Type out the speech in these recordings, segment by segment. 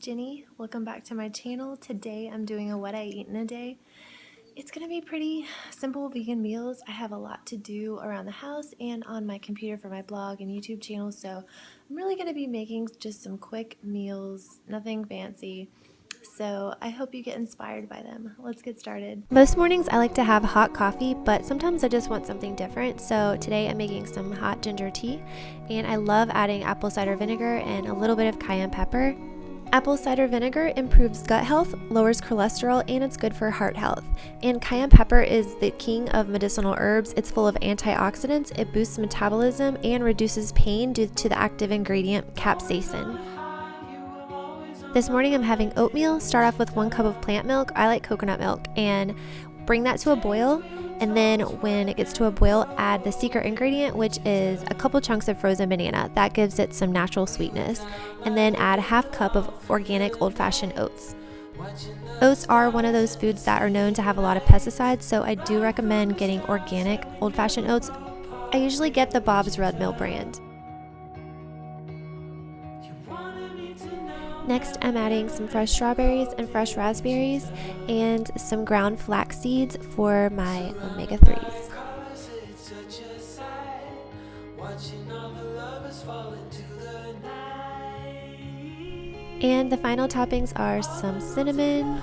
Jenny. Welcome back to my channel. Today I'm doing a what I eat in a day. It's going to be pretty simple vegan meals. I have a lot to do around the house and on my computer for my blog and YouTube channel, so I'm really going to be making just some quick meals, nothing fancy. So I hope you get inspired by them. Let's get started. Most mornings I like to have hot coffee, but sometimes I just want something different. So today I'm making some hot ginger tea, and I love adding apple cider vinegar and a little bit of cayenne pepper. Apple cider vinegar improves gut health, lowers cholesterol, and it's good for heart health. And cayenne pepper is the king of medicinal herbs. It's full of antioxidants, it boosts metabolism, and reduces pain due to the active ingredient capsaicin. This morning I'm having oatmeal. Start off with 1 cup of plant milk. I like coconut milk, and bring that to a boil. And then when it gets to a boil, add the secret ingredient, which is a couple chunks of frozen banana. That gives it some natural sweetness. And then add 1/2 cup of organic old-fashioned oats. Oats are one of those foods that are known to have a lot of pesticides, so I do recommend getting organic old-fashioned oats. I usually get the Bob's Red Mill brand. Next, I'm adding some fresh strawberries and fresh raspberries and some ground flax seeds for my omega-3s. And the final toppings are some cinnamon,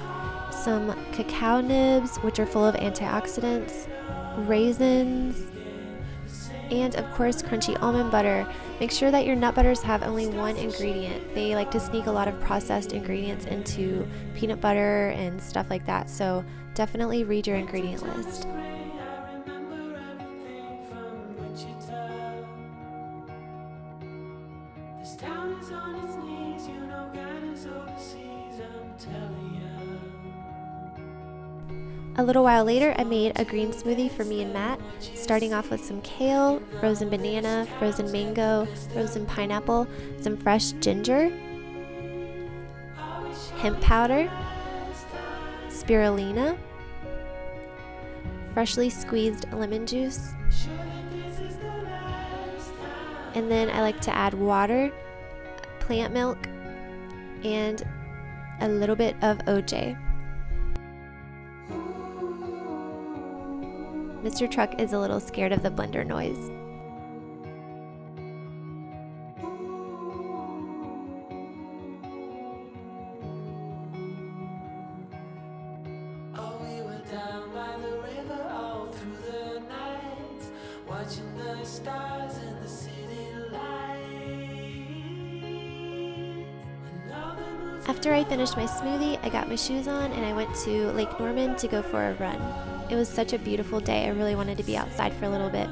some cacao nibs, which are full of antioxidants, raisins, and of course crunchy almond butter. Make sure that your nut butters have only one ingredient. They like to sneak a lot of processed ingredients into peanut butter and stuff like that, so definitely read your ingredient list. A little while later, I made a green smoothie for me and Matt, starting off with some kale, frozen banana, frozen mango, frozen pineapple, some fresh ginger, hemp powder, spirulina, freshly squeezed lemon juice, and then I like to add water, plant milk, and a little bit of OJ. Mr. Truck is a little scared of the blender noise. After I finished my smoothie, I got my shoes on and I went to Lake Norman to go for a run. It was such a beautiful day. I really wanted to be outside for a little bit.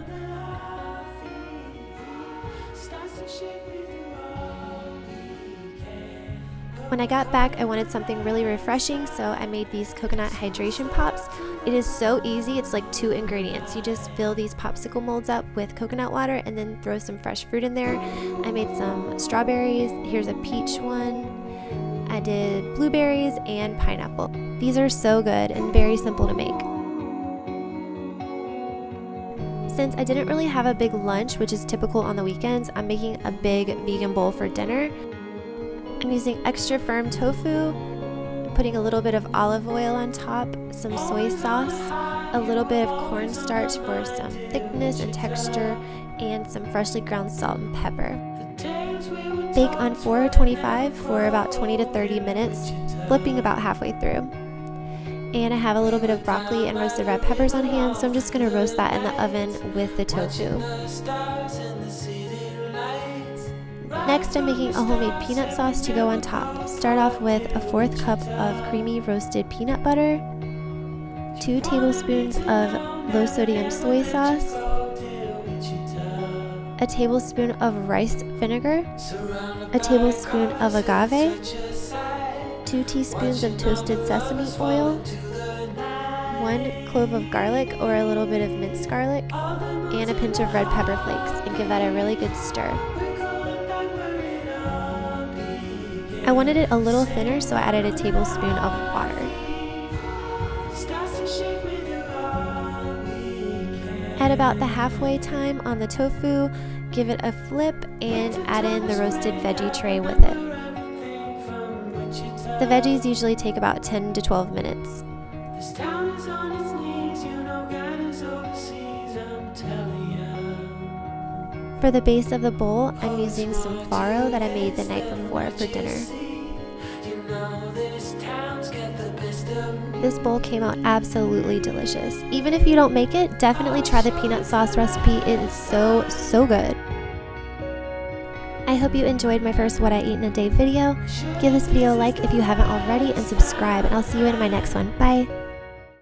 When I got back, I wanted something really refreshing, so I made these coconut hydration pops. It is so easy. It's like 2 ingredients. You just fill these popsicle molds up with coconut water and then throw some fresh fruit in there. I made some strawberries. Here's a peach one. I did blueberries and pineapple. These are so good and very simple to make. Since I didn't really have a big lunch, which is typical on the weekends, I'm making a big vegan bowl for dinner. I'm using extra firm tofu, putting a little bit of olive oil on top, some soy sauce, a little bit of cornstarch for some thickness and texture, and some freshly ground salt and pepper. Bake on 425 for about 20 to 30 minutes, flipping about halfway through. And I have a little bit of broccoli and roasted red peppers on hand, so I'm just going to roast that in the oven with the tofu. Next, I'm making a homemade peanut sauce to go on top. Start off with a 1/4 cup of creamy roasted peanut butter, 2 tablespoons of low sodium soy sauce, a tablespoon of rice vinegar, a tablespoon of agave, 2 teaspoons of toasted sesame oil, 1 clove of garlic or a little bit of minced garlic, and a pinch of red pepper flakes, and give that a really good stir. I wanted it a little thinner, so I added a tablespoon of water. At about the halfway time on the tofu, give it a flip and add in the roasted veggie tray with it. The veggies usually take about 10 to 12 minutes. This town is on its knees, you know God is overseas, I'm telling ya. For the base of the bowl, I'm using some farro that I made the night before for dinner. You know this town's got the best of me. This bowl came out absolutely delicious. Even if you don't make it, definitely try the peanut sauce recipe. It is so, so good. I hope you enjoyed my first What I Eat in a Day video. Give this video a like if you haven't already and subscribe, and I'll see you in my next one. Bye!